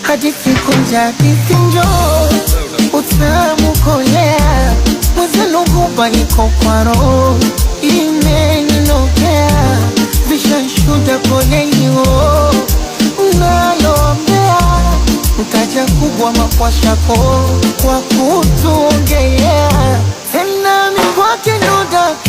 hadithi kunja hadithi njoo, utamu kolea, mwezenu hupa niko kwa roho, imeninokea, vishanshuda poleni oo, unalombea, mtaja kubwa makwashako, kwa kutuongelea, tena mikwake ndo daki